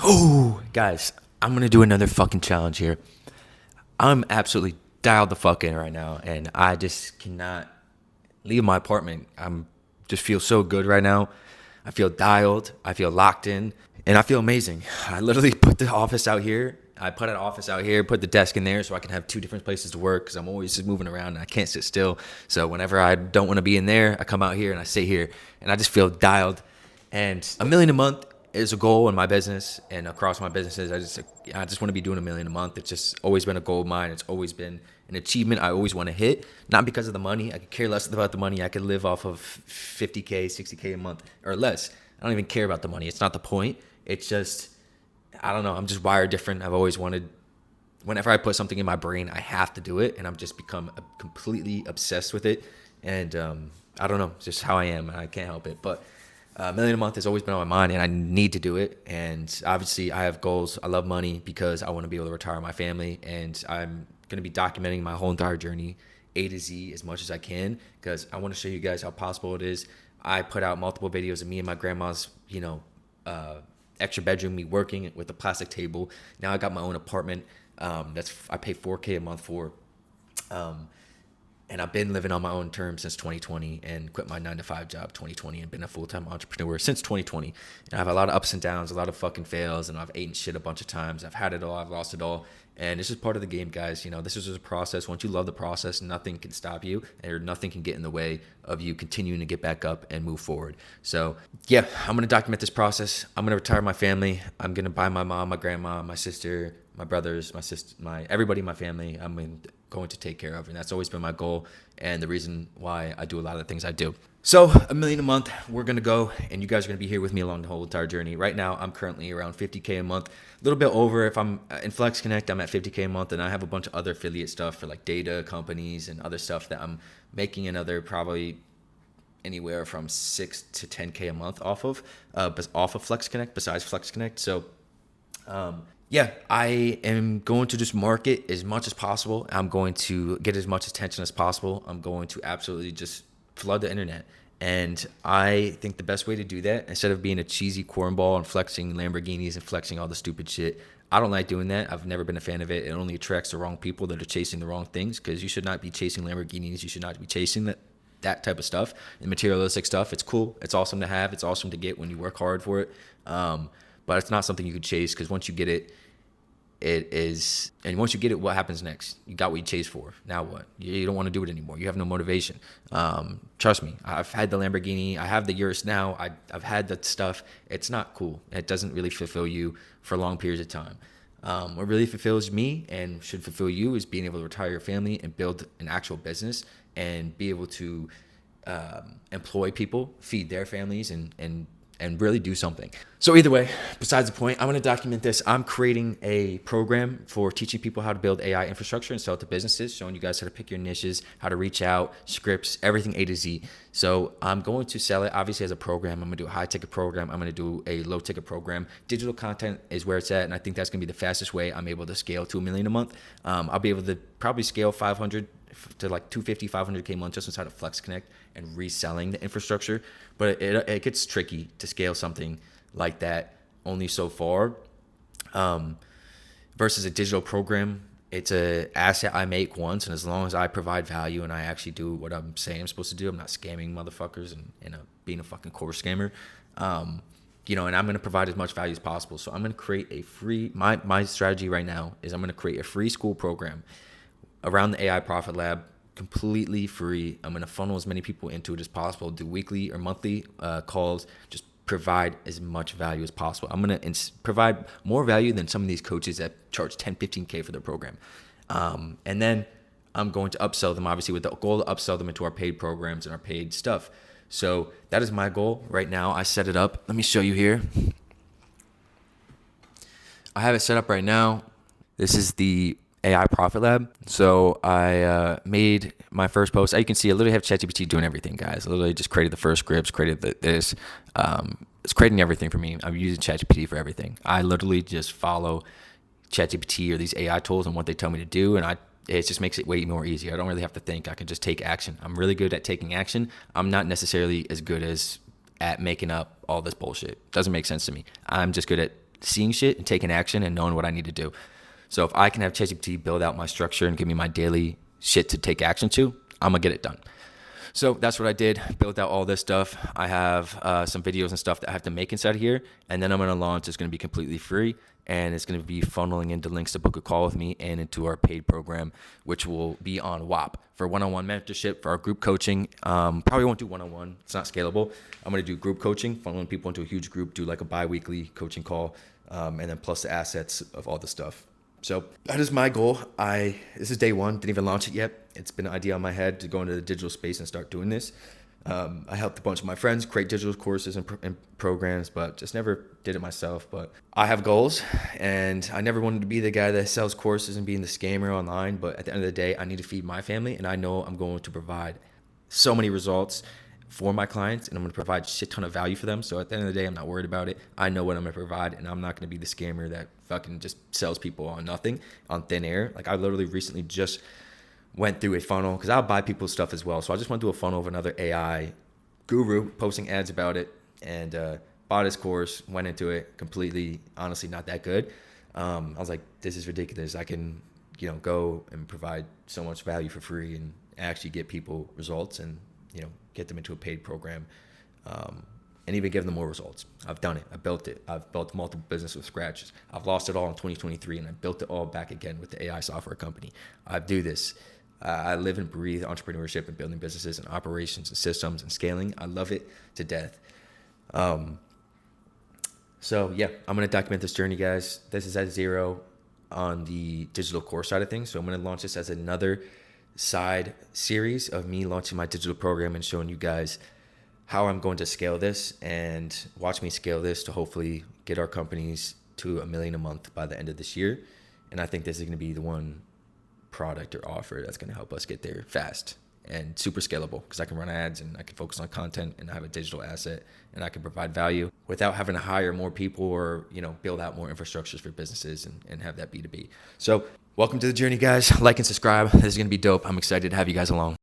Oh, guys, I'm gonna do another fucking challenge here. I'm absolutely dialed the fuck in right now, and I just cannot leave my apartment. I'm just feel so good right now. I feel dialed. I feel locked in, and I feel amazing. I literally put the office out here. I put an office out here, put the desk in there so I can have two different places to work because I'm always just moving around and I can't sit still. So whenever I don't want to be in there, I come out here and I sit here, and I just feel dialed. And $1 million a month is a goal in my business and across my businesses. I just want to be doing $1 million a month. It's just always been a goal of mine. It's always been an achievement I always want to hit. Not because of the money. I could care less about the money. I could live off of 50K, 60K a month or less. I don't even care about the money. It's not the point. It's just, I don't know. I'm just wired different. I've always wanted, whenever I put something in my brain, I have to do it. And I've just become completely obsessed with it. And I don't know, it's just how I am. I can't help it. But $1 million a month has always been on my mind, and I need to do it. And obviously, I have goals. I love money because I want to be able to retire my family, and I'm going to be documenting my whole entire journey, A to Z, as much as I can, because I want to show you guys how possible it is. I put out multiple videos of me and my grandma's, extra bedroom, me working with a plastic table. Now I got my own apartment. I pay $4K a month for. And I've been living on my own terms since 2020 and quit my 9-to-5 job 2020 and been a full-time entrepreneur since 2020. And I have a lot of ups and downs, a lot of fucking fails, and I've eaten shit a bunch of times. I've had it all. I've lost it all. And it's just part of the game, guys. This is just a process. Once you love the process, nothing can stop you, or nothing can get in the way of you continuing to get back up and move forward. So, yeah, I'm going to document this process. I'm going to retire my family. I'm going to buy my mom, my grandma, my sister, my brothers, my sister, everybody in my family. I'm going to take care of, and that's always been my goal and the reason why I do a lot of the things I do. So $1 million a month, we're gonna go, and you guys are gonna be here with me along the whole entire journey. Right now, I'm currently around 50K a month, a little bit over. If I'm in Flex Connect, I'm at 50K a month, and I have a bunch of other affiliate stuff for like data companies and other stuff that I'm making another probably anywhere from 6 to 10K a month off of Flex Connect, besides Flex Connect. So yeah, I am going to just market as much as possible. I'm going to get as much attention as possible. I'm going to absolutely just flood the internet. And I think the best way to do that, instead of being a cheesy cornball and flexing Lamborghinis and flexing all the stupid shit, I don't like doing that. I've never been a fan of it. It only attracts the wrong people that are chasing the wrong things, because you should not be chasing Lamborghinis. You should not be chasing that type of stuff, and materialistic stuff. It's cool. It's awesome to have. It's awesome to get when you work hard for it. But it's not something you could chase, because once you get it, and once you get it, what happens next? You got what you chased for. Now what? You don't want to do it anymore. You have no motivation. Trust me, I've had the Lamborghini. I have the Urus now. I've had that stuff. It's not cool. It doesn't really fulfill you for long periods of time. What really fulfills me and should fulfill you is being able to retire your family and build an actual business and be able to employ people, feed their families, and really do something. So either way, besides the point, I'm going to document this. I'm creating a program for teaching people how to build AI infrastructure and sell it to businesses, showing you guys how to pick your niches, how to reach out, scripts, everything A to Z. So I'm going to sell it obviously as a program. I'm going to do a high ticket program. I'm going to do a low ticket program. Digital content is where it's at, and I think that's going to be the fastest way I'm able to scale to $1 million a month. I'll be able to probably scale 500 to like 250, 500K a month just inside of Flex Connect and reselling the infrastructure. But it gets tricky to scale something like that only so far. Versus a digital program, it's an asset I make once, and as long as I provide value and I actually do what I'm saying I'm supposed to do, I'm not scamming motherfuckers and being a fucking core scammer. And I'm going to provide as much value as possible. So I'm going to create a free, my strategy right now is I'm going to create a free school program around the AI Profit Lab, completely free. I'm going to funnel as many people into it as possible, do weekly or monthly calls, just provide as much value as possible. I'm going to provide more value than some of these coaches that charge 10, 15K for their program. And then I'm going to upsell them, obviously, with the goal to upsell them into our paid programs and our paid stuff. So that is my goal right now. I set it up. Let me show you here. I have it set up right now. This is the AI Profit Lab. So I made my first post. As you can see, I literally have ChatGPT doing everything, guys. I literally just created the first scripts, created this. It's creating everything for me. I'm using ChatGPT for everything. I literally just follow ChatGPT or these AI tools and what they tell me to do, and it just makes it way more easy. I don't really have to think. I can just take action. I'm really good at taking action. I'm not necessarily as good at making up all this bullshit. Doesn't make sense to me. I'm just good at seeing shit and taking action and knowing what I need to do. So if I can have ChatGPT build out my structure and give me my daily shit to take action to, I'm gonna get it done. So that's what I did, built out all this stuff. I have some videos and stuff that I have to make inside of here, and then I'm gonna launch. It's gonna be completely free, and it's gonna be funneling into links to book a call with me and into our paid program, which will be on WAP for one-on-one mentorship, for our group coaching. Probably won't do one-on-one, it's not scalable. I'm gonna do group coaching, funneling people into a huge group, do like a bi-weekly coaching call, and then plus the assets of all the stuff. So that is my goal. This is day one, didn't even launch it yet. It's been an idea on my head to go into the digital space and start doing this. I helped a bunch of my friends create digital courses and programs, but just never did it myself. But I have goals, and I never wanted to be the guy that sells courses and being the scammer online. But at the end of the day, I need to feed my family, and I know I'm going to provide so many results for my clients, and I'm going to provide a shit ton of value for them. So at the end of the day, I'm not worried about it. I know what I'm going to provide, and I'm not going to be the scammer that fucking just sells people on nothing, on thin air. Like, I literally recently just went through a funnel, because I'll buy people's stuff as well. So I just went through a funnel of another AI guru posting ads about it, and bought his course, went into it completely, honestly, not that good. I was like, this is ridiculous. I can, go and provide so much value for free and actually get people results and, get them into a paid program, and even give them more results. I've done it. I built it. I've built multiple businesses with scratch. I've lost it all in 2023, and I built it all back again with the AI software company. I do this. I live and breathe entrepreneurship and building businesses and operations and systems and scaling. I love it to death. So yeah, I'm going to document this journey, guys. This is at zero on the digital course side of things. So I'm going to launch this as another side series of me launching my digital program and showing you guys how I'm going to scale this, and watch me scale this to hopefully get our companies to $1 million a month by the end of this year. And I think this is going to be the one product or offer that's going to help us get there fast and super scalable, because I can run ads and I can focus on content and I have a digital asset and I can provide value without having to hire more people or, build out more infrastructures for businesses and have that B2B. So welcome to the journey, guys. Like and subscribe. This is going to be dope. I'm excited to have you guys along.